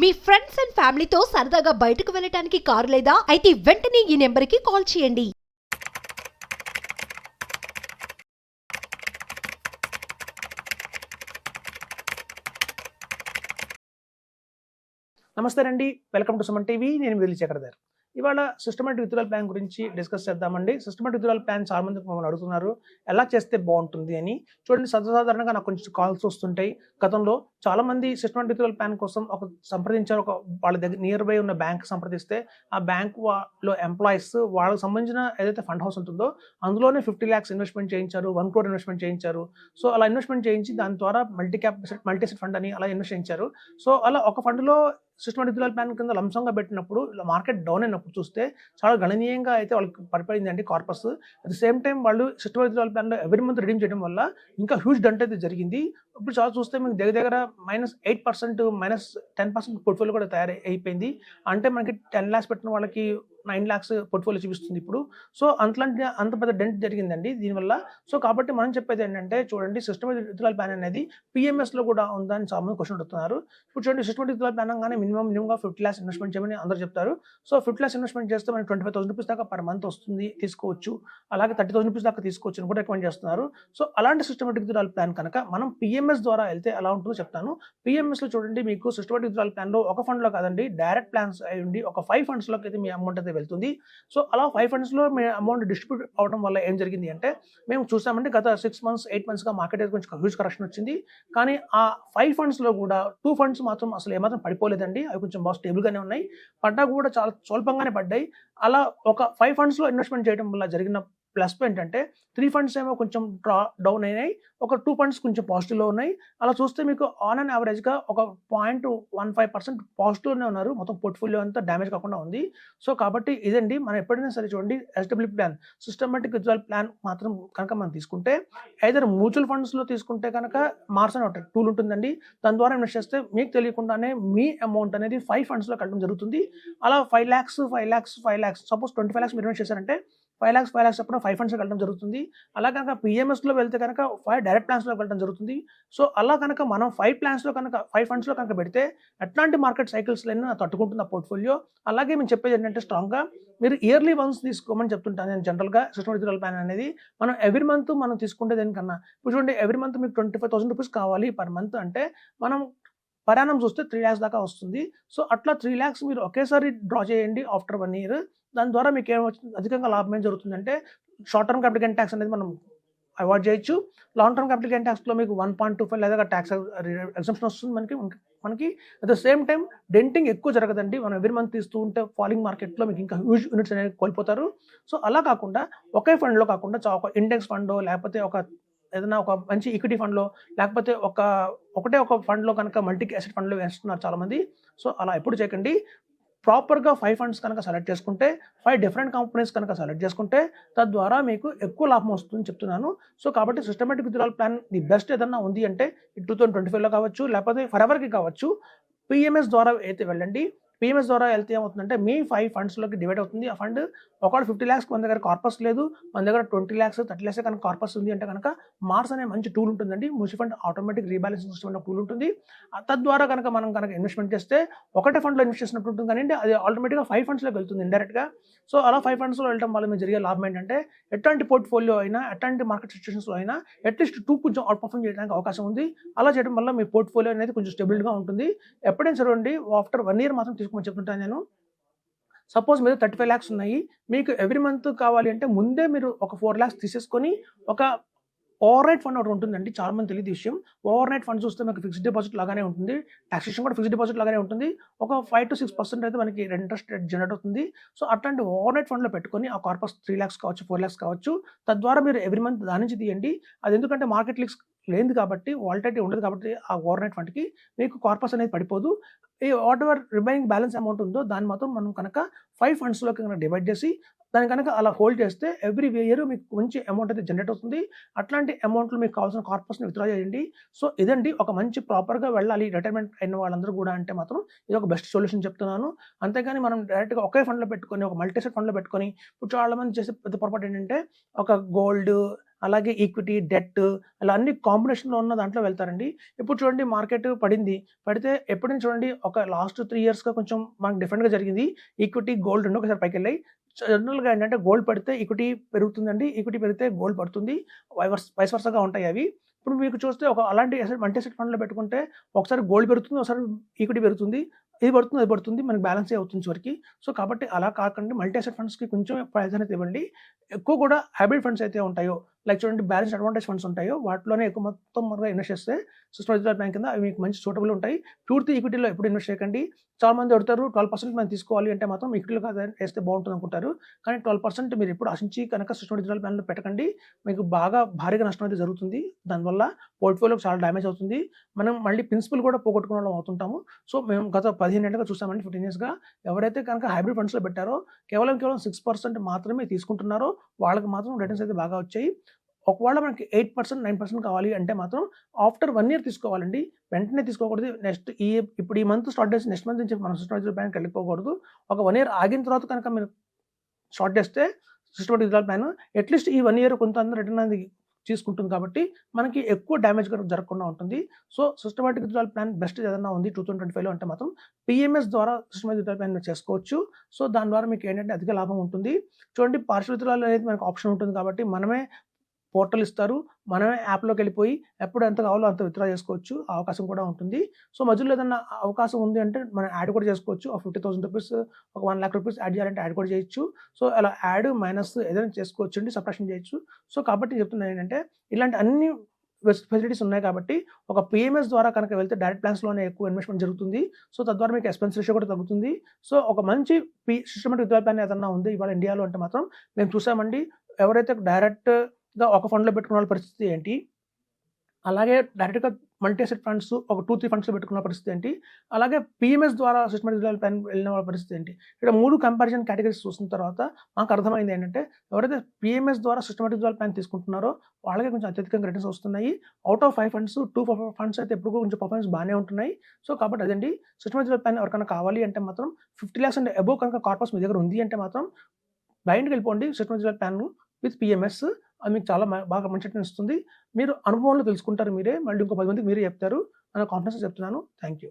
Me friends and ఫ్యామిలీతో సరదాగా బయటకు వెళ్ళటానికి కారు లేదా అయితే వెంటనే ఈ నెంబర్కి కాల్ చేయండి. నమస్తే అండి, వెల్కమ్ టు సుమన్ టీవీ. నేను విధులు చక్రధర్. ఇవాళ సిస్టమాటిక్ విత్డ్రాయల్ ప్లాన్ గురించి డిస్కస్ చేద్దామండి. సిస్టమాటిక్ విత్డ్రాయల్ ప్లాన్ చాలా మంది మమ్మల్ని అడుగుతున్నారు, ఎలా చేస్తే బాగుంటుంది అని. చూడండి, సర్వసాధారణంగా నాకు కొంచెం కాల్స్ వస్తుంటాయి. గతంలో చాలా మంది సిస్టమాటిక్ విత్డ్రాయల్ ప్లాన్ కోసం సంప్రదించారు. వాళ్ళ దగ్గర నియర్ బై ఉన్న బ్యాంక్ సంప్రదిస్తే ఆ బ్యాంక్ లో ఎంప్లాయీస్ వాళ్ళకి సంబంధించిన ఏదైతే ఫండ్ హౌస్ ఉంటుందో అందులోనే 50 lakhs ఇన్వెస్ట్మెంట్ చేయించారు, 1 crore ఇన్వెస్ట్మెంట్ చేయించారు. సో అలా ఇన్వెస్ట్మెంట్ చేయించి దాని ద్వారా మల్టీసెట్ ఫండ్ అని అలా ఇన్వెస్ట్ చేయించారు. సో అలా ఒక ఫండ్లో సిస్టమాటిక్ విత్డ్రాయల్ ప్లాన్ కింద లంసంగా పెట్టినప్పుడు మార్కెట్ డౌన్ అయినప్పుడు చూస్తే చాలా గణనీయంగా అయితే వాళ్ళకి పడిపోయిందండి corpus. At the same time వాళ్ళు సిస్టమాటిక్ విత్డ్రాయల్ ప్లాన్లో ఎవ్రీ మంత్ రిడీమ్ చేయడం వల్ల ఇంకా హ్యూజ్ డంట్ అయితే జరిగింది. ఇప్పుడు చాలా చూస్తే మీకు దగ్గర -8% -10% పోర్ట్ఫోలియో కూడా అయిపోయింది. అంటే మనకి 10 lakhs పెట్టిన వాళ్ళకి 9 lakhs పోర్ట్ఫోలియో చూపిస్తుంది ఇప్పుడు. సో అంత పెద్ద డెంట్ జరిగిందండి దీనివల్ల. సో కాబట్టి మనం చెప్పేది ఏంటంటే, చూడండి, సిస్టమాటిక్ విత్డ్రాయల్ ప్లాన్ అనేది పిఎంఎస్లో కూడా ఉందా అని చాలా మంది క్వశ్చన్ అడుగుతున్నారు. ఇప్పుడు చూడండి, సిస్టమాటిక్ విత్డ్రాయల్ ప్లాన్ అనగానే మినిమంగా 50 lakhs ఇన్వెస్ట్మెంట్ చేయమని అందరూ చెప్తారు. సో 50 lakhs ఇన్వెస్ట్మెంట్ చేస్తే మనకి 25,000 రూపీస్ దాకా పర్ మంత్ వస్తుంది, తీసుకోవచ్చు. అలాగే 30,000 రూపీస్ దాకా తీసుకోవచ్చు అని కూడా రికమెండ్ చేస్తున్నారు. సో అలాంటి సిస్టమాటిక్ విత్డ్రాయల్ ప్లాన్ కనుక మనం పిఎంఎస్ ద్వారా వెళ్తే ఎలా ఉంటుందో చెప్తాను. పిఎంఎస్లో చూడండి, మీకు సిస్టమాటిక్ విత్డ్రాయల్ ప్లాన్లో ఒక ఫండ్లో కాదండి, డైరెక్ట్ ప్లాన్స్ అయ్యి ఒక 5 fundsలోకి అయితే మీ అమౌంట్ అయితే వెళ్తుంది. సో అలా 5 fundsలో మీ అమౌంట్ డిస్ట్రిబ్యూట్ అవడం వల్ల ఏం జరిగింది అంటే, మేము చూసామంటే గత 6 months 8 monthsగా మార్కెట్ అయితే కొంచెం హ్యూజ్ కరెక్షన్ వచ్చింది. కానీ ఆ 5 fundsలో కూడా 2 funds మాత్రం అసలు ఏమాత్రం పడిపోలేదండి. అవి కొంచెం బాగా స్టేబుల్గానే ఉన్నాయి. పడ్డా కూడా చాలా స్వల్పంగానే పడ్డాయి. అలా ఒక 5 fundsలో ఇన్వెస్ట్మెంట్ చేయడం వల్ల జరిగిన ప్లస్ ఏంటంటే, 3 funds ఏమో కొంచెం డౌన్ అయినాయి, ఒక 2 funds కొంచెం పాజిటివ్లో ఉన్నాయి. అలా చూస్తే మీకు ఆన్ అండ్ యావరేజ్గా ఒక 0.15% పాజిటివ్లోనే ఉన్నారు. మొత్తం పోర్ట్ఫోలియో అంతా డ్యామేజ్ కాకుండా ఉంది. సో కాబట్టి ఇదండి, మనం ఎప్పుడైనా సరే చూడండి, SW plan systematic withdrawal plan మాత్రం కనుక మనం తీసుకుంటే, ఐదర్ మ్యూచువల్ ఫండ్స్లో తీసుకుంటే కనుక మార్స్ అనే ఒక టూల్ ఉంటుందండి. దాని ద్వారా ఇన్వెస్ట్ చేస్తే మీకు తెలియకుండానే మీ అమౌంట్ అనేది 5 fundsలోకి వెళ్ళడం జరుగుతుంది. అలా 5 lakhs సపోజ్ 25 lakhs మీరు ఇన్వెస్ట్ చేశారంటే 5 lakhs అప్పుడు 5 fundsలోకి వెళ్ళడం జరుగుతుంది. అలా కనుక పిఎంఎస్లో వెళ్తే కనుక 5 డైరెక్ట్ ప్లాన్స్లోకి వెళ్ళడం జరుగుతుంది. సో అలా కనుక మనం 5 fundsలో కనుక పెడితే ఎట్లాంటి మార్కెట్ సైకిల్స్లైనా తట్టుకుంటుంది ఆ పోర్ట్ఫోలియో. అలాగే మేము చెప్పేది ఏంటంటే, స్ట్రాంగ్గా మీరు ఇయర్లీ వన్స్ తీసుకోమని చెప్తుంటాను నేను జనరల్గా. సిస్టమాటిక్ విత్డ్రాయల్ ప్లాన్ అనేది మనం ఎవ్రీ మంత్ మనం తీసుకుంటే దానికన్నా, ఇప్పుడు చూడండి, ఎవ్రీ మంత్ మీకు 25,000 రూపీస్ కావాలి పర్ మంత్ అంటే, మనం పరాణం చూస్తే 3 lakhs దాకా వస్తుంది. సో అట్లా 3 lakhs మీరు ఒకేసారి డ్రా చేయండి ఆఫ్టర్ 1 year. దాని ద్వారా మీకు ఏమవుతుంది, అధికంగా లాభం ఏం జరుగుతుందంటే, short term capital gain tax అనేది మనం అవాయిడ్ చేయొచ్చు. లాంగ్ టర్మ్ క్యాపిటల్ గెయిన్ ట్యాక్స్లో మీకు 1.25 లేదా ట్యాక్స్ ఎగ్జంప్షన్ వస్తుంది మనకి. At the same time denting ఎక్కువ జరగదండి. మనం ఎవ్రీ మంత్ తీస్తూ ఉంటే ఫాలింగ్ మార్కెట్లో మీకు ఇంకా హ్యూజ్ యూనిట్స్ అనేవి కోల్పోతారు. సో అలా కాకుండా ఒకే ఫండ్లో కాకుండా ఒక ఇండెక్స్ ఫండో, లేకపోతే ఏదైనా ఒక మంచి ఈక్విటీ ఫండ్లో, లేకపోతే ఒకటే ఒక ఫండ్లో కనుక మల్టీ అసెట్ ఫండ్లో వేస్తున్నారు చాలామంది. సో అలా ఎప్పుడు చేయకండి. ప్రాపర్గా 5 funds కనుక సెలెక్ట్ చేసుకుంటే, 5 different కంపెనీస్ కనుక సెలెక్ట్ చేసుకుంటే, తద్వారా మీకు ఎక్కువ లాభం వస్తుందని చెప్తున్నాను. సో కాబట్టి systematic withdrawal plan the best ఏదన్నా ఉంది అంటే 2025లో కావచ్చు, లేకపోతే ఫరెవర్కి కావచ్చు, పిఎంఎస్ ద్వారా అయితే వెళ్ళండి. పిఎంఎస్ ద్వారా వెళ్తే ఏమవుతుందంటే, మీ 5 fundsలోకి డివైడ్ అవుతుంది. ఆ ఫండ్ ఒకవేళ 50 lakhs మన దగ్గర కార్పస్ లేదు, మన దగ్గర 20 lakhs 30 lakhs కనుక కార్పస్ ఉంది అంటే కనుక మార్స్ అనే మంచి టూల్ ఉంటుందండి. Mutual fund automatic rebalancing system అనే టూల్ ఉంటుంది. తద్వారా కనుక మనం ఇన్వెస్ట్మెంట్ చేస్తే, ఒకటే ఫండ్లో ఇన్వెస్ట్ చేసినట్టు ఉంటుంది, కానీ అది ఆటోమేటిక్గా 5 fundsలోకి వెళ్తుంది ఇండైరెక్ట్గా. సో అలా 5 fundsలో వెళ్ళడం వల్ల మీకు జరిగే లాభం ఏంటంటే, ఎట్లాంటి పోర్ట్ఫోలియో అయినా, ఎట్లాంటి మార్కెట్ సిచ్యువేషన్స్లో అయినా అట్లీస్ట్ 2 కొంచెం అవుట్ పర్ఫార్మ్ చేయడానికి అవకాశం ఉంది. అలా చేయడం వల్ల మీ పోర్ట్ఫోలియో అనేది కొంచెం స్టేబుల్గా ఉంటుంది. ఎప్పుడైనా చూడండి, ఆఫ్టర్ 1 year మాత్రం తీసుకోమని చెప్తుంటాను నేను. సపోజ్ మీరు 35 lakhs ఉన్నాయి, మీకు ఎవ్రీ మంత్ కావాలి అంటే ముందే మీరు ఒక 4 lakhs తీసేసుకొని, ఒక ఓవర్ నైట్ ఫండ్ ఒకటి ఉంటుందండి. చాలా మంది తెలియదు విషయం. ఓవర్ నైట్ ఫండ్ చూస్తే మనకి ఫిక్స్డ్ డిపాజిట్ లాగానే ఉంటుంది, టాక్సేషన్ కూడా ఫిక్స్డ్ డిపాజిట్ లాగానే ఉంటుంది. ఒక 5 to 6% అయితే మనకి ఇంట్రెస్ట్ రేట్ జనరేట్ అవుతుంది. సో అట్లాంటి ఓవర్ నైట్ ఫండ్లో పెట్టుకొని ఆ కార్పస్ 3 lakhs కావచ్చు, 4 lakhs కావచ్చు, తద్వారా మీరు ఎవ్రీ మంత్ దాని నుంచి తీయండి. అది ఎందుకంటే మార్కెట్ లిక్స్ లేదు కాబట్టి, వాలటిలిటీ ఉండదు కాబట్టి, ఆ ఓవర్ నైట్ ఫండ్కి మీకు కార్పస్ అనేది పడిపోదు. ఈ what ever remaining balance amount ఉందో దాన్ని మాత్రం మనం కనుక 5 fundsలోకి కనుక డివైడ్ చేసి దాన్ని కనుక అలా హోల్డ్ చేస్తే ఎవ్రీ ఇయర్ మీకు మంచి అమౌంట్ అయితే జనరేట్ అవుతుంది. అట్లాంటి అమౌంట్లో మీకు కావాల్సిన కార్పస్ని విత్డ్రా చేయండి. సో ఇదండి, ఒక మంచి ప్రాపర్గా వెళ్ళాలి రిటైర్మెంట్ అయిన వాళ్ళందరూ కూడా అంటే మాత్రం ఇది ఒక బెస్ట్ సొల్యూషన్ చెప్తున్నాను. అంతేగాని మనం డైరెక్ట్గా ఒకే ఫండ్లో పెట్టుకొని, ఒక మల్టీసెట్ ఫండ్లో పెట్టుకొని, ఇప్పుడు చాలా మంది చేసే పెద్ద పొరపాటు ఏంటంటే, ఒక గోల్డ్ అలాగే ఈక్విటీ, డెట్ అలా అన్ని కాంబినేషన్‌లో ఉన్న దాంట్లో వెళ్తారండి. ఇప్పుడు చూడండి మార్కెట్ పడితే ఎప్పుడైనా చూడండి ఒక లాస్ట్ 3 ఇయర్స్‌గా కొంచెం మనకు డిఫరెంట్‌గా జరిగింది. ఈక్విటీ, గోల్డ్ 2 ఒకసారి పైకెళ్ళాయి. జనరల్‌గా ఏంటంటే గోల్డ్ పడితే ఈక్విటీ పెరుగుతుందండి. ఈక్విటీ పెరిగితే గోల్డ్ పడుతుంది. వైస్ వర్సాగా ఉంటాయి అవి. ఇప్పుడు మీకు చూస్తే ఒక అలాంటి మల్టీ అసెట్ ఫండ్‌లో పెట్టుకుంటే ఒకసారి గోల్డ్ పెరుగుతుంది, ఒకసారి ఈక్విటీ పెరుగుతుంది. ఇది పడుతుంది, అది పడుతుంది. మనకు బ్యాలెన్సే అవుతుంది చివరికి. సో, కాబట్టి అలా కాకండి మల్టీ అసెట్ ఫండ్స్‌కి కొంచెం ప్రాధాన్యత ఇవ్వండి. ఎక్కువ కూడా హైబ్రిడ్ ఫండ్స్ అయితే ఉంటాయో, లైక్ చూడండి బ్యాలెన్స్డ్ అడ్వాంటేజ్ ఫండ్స్ ఉంటాయో వాటిలోనే ఎక్కువ మొత్తంగా ఇన్వెస్ట్ చేస్తే సిస్టమేటిక్ విత్డ్రాయల్ ప్లాన్ కింద అవి మీకు మంచి సూటబుల్ ఉంటాయి. పూర్తి ఈక్విటీలో ఎప్పుడు ఇన్వెస్ట్ చేయకండి. చాలా మంది అడుగుతారు 12% మనం తీసుకోవాలి అంటే మాత్రం ఈక్విటీలో కాదు వేస్తే బాగుంటుంది అనుకుంటారు. కానీ 12% మీరు ఎప్పుడు ఆశించి కనుక సిస్టమేటిక్ విత్డ్రాయల్ ప్లాన్‌లో పెట్టకండి. మీకు బాగా భారీగా నష్టం అయితే జరుగుతుంది. దానివల్ల పోర్ట్‌ఫోలియోకి చాలా డ్యామేజ్ అవుతుంది. మనం మళ్ళీ ప్రిన్సిపల్ కూడా పోగొట్టుకునే వాళ్ళం అవుతుంటాము. సో, మేము గత 15 ఏళ్లుగా చూసామండి, 15 ఇయర్స్‌గా ఎవరైతే కనుక హైబ్రిడ్ ఫండ్స్‌లో పెట్టారో కేవలం 6% మాత్రమే తీసుకుంటున్నారో వాళ్ళకి మాత్రం రిటర్న్స్ అయితే బాగా వచ్చాయి. ఒకవేళ మనకి 8%, 9% కావాలి అంటే మాత్రం ఆఫ్టర్ 1 ఇయర్ తీసుకోవాలండి. వెంటనే తీసుకోకూడదు. ఇప్పుడు ఈ మంత్ స్టార్ట్ చేసి నెక్స్ట్ మంత్ నుంచి మనం సిస్టమేటిక్ ప్లాన్‌కి వెళ్ళిపోకూడదు. ఒక 1 ఇయర్ ఆగిన తర్వాత కనుక మీరు స్టార్ట్ చేస్తే సిస్టమేటిక్ విత్డ్రాయల్ ప్లాన్ అట్‌లీస్ట్ ఈ 1 ఇయర్ కొంత రిటర్న్ అనేది తీసుకుంటుంది కాబట్టి మనకి ఎక్కువ డ్యామేజ్ జరగకుండా ఉంటుంది. So, systematic withdrawal plan best ఏదన్నా ఉంది 2025లో అంటే మాత్రం పీఎంఎస్ ద్వారా సిస్టమేటిక్ విత్డ్రాయల్ ప్లాన్ మీరు చేసుకోవచ్చు. సో, దాని ద్వారా మీకు ఏంటంటే అధిక లాభం ఉంటుంది. చూడండి పార్షియల్ విత్డ్రాయల్ అనేది మనకు ఆప్షన్ ఉంటుంది కాబట్టి మనమే పోర్టల్ ఇస్తారు. మనమే యాప్‌లోకి వెళ్ళిపోయి ఎప్పుడు ఎంత కావాలో అంత విత్‌డ్రా చేసుకోవచ్చు. ఆ అవకాశం కూడా ఉంటుంది. సో, మధ్యలో ఏదన్నా అవకాశం ఉంది అంటే మనం యాడ్ కూడా చేసుకోవచ్చు. ఒక ₹50,000 ఒక ₹1,00,000 యాడ్ చేయాలంటే యాడ్ కూడా చేయొచ్చు. సో, అలా యాడ్, మైనస్ ఏదైనా చేసుకోవచ్చండి. సబ్ట్రాక్షన్ చేయొచ్చు. సో, కాబట్టి చెప్తున్నది ఏంటంటే ఇలాంటి అన్ని ఫెసిలిటీస్ ఉన్నాయి కాబట్టి ఒక పీఎంఎస్ ద్వారా కనుక వెళ్తే డైరెక్ట్ ప్లాన్స్‌లోనే ఎక్కువ ఇన్వెస్ట్‌మెంట్ జరుగుతుంది. సో, తద్వారా మీకు ఎక్స్‌పెన్స్ రేషియో కూడా తగ్గుతుంది. సో, ఒక మంచి సిస్టమేటిక్ విత్‌డ్రాయల్ ప్లాన్ ఏదన్నా ఉంది ఇవాళ ఇండియాలో అంటే మాత్రం మేము చూసామండి. ఎవరైతే డైరెక్ట్‌గా ఒక ఫండ్‌లో పెట్టుకున్న వాళ్ళ పరిస్థితి ఏంటి? అలాగే డైరెక్ట్‌గా మల్టీ అసెట్ ఫండ్స్ ఒక 2, 3 ఫండ్స్‌లో పెట్టుకున్న పరిస్థితి ఏంటి? అలాగే పీఎంఎస్ ద్వారా సిస్టమేటిక్ విత్‌డ్రాయల్ ప్లాన్ వెళ్ళిన వాళ్ళ పరిస్థితి ఏంటి? ఇక్కడ 3 కంపారిజన్ కేటగరీస్ చూసిన తర్వాత మాకు అర్థమైంది ఏంటంటే ఎవరైతే పీఎంఎస్ ద్వారా సిస్టమేటిక్ విత్‌డ్రాయల్ ప్లాన్ తీసుకుంటున్నారో వాళ్ళకి కొంచెం అత్యధికంగా రిటర్న్స్ వస్తున్నాయి. ఔట్ ఆఫ్ 5 ఫండ్స్ 2 ఫండ్స్ అయితే ఎప్పుడు కొంచెం పర్ఫార్మెన్స్ బాగానే ఉంటున్నాయి. సో, కాబట్టి అదండి సిస్టమేటిక్ విత్‌డ్రాయల్ ప్లాన్ ఎవరికైనా కావాలి అంటే మాత్రం 50 లాక్స్ అండ్ అబోవ్ కనుక కార్పస్ మీ దగ్గర ఉంది అంటే మాత్రం బ్లైండ్‌గా వెళ్ళిపోండి. Systematic withdrawal plan with PMS అది మీకు చాలా బాగా మంచి రిటర్న్ ఇస్తుంది. మీరు అనుభవంలో తెలుసుకుంటారు మీరే. మళ్ళీ ఇంకో 10 మందికి మీరే చెప్తారు అన్న కాన్ఫిడెన్స్‌తో చెప్తున్నాను. Thank you.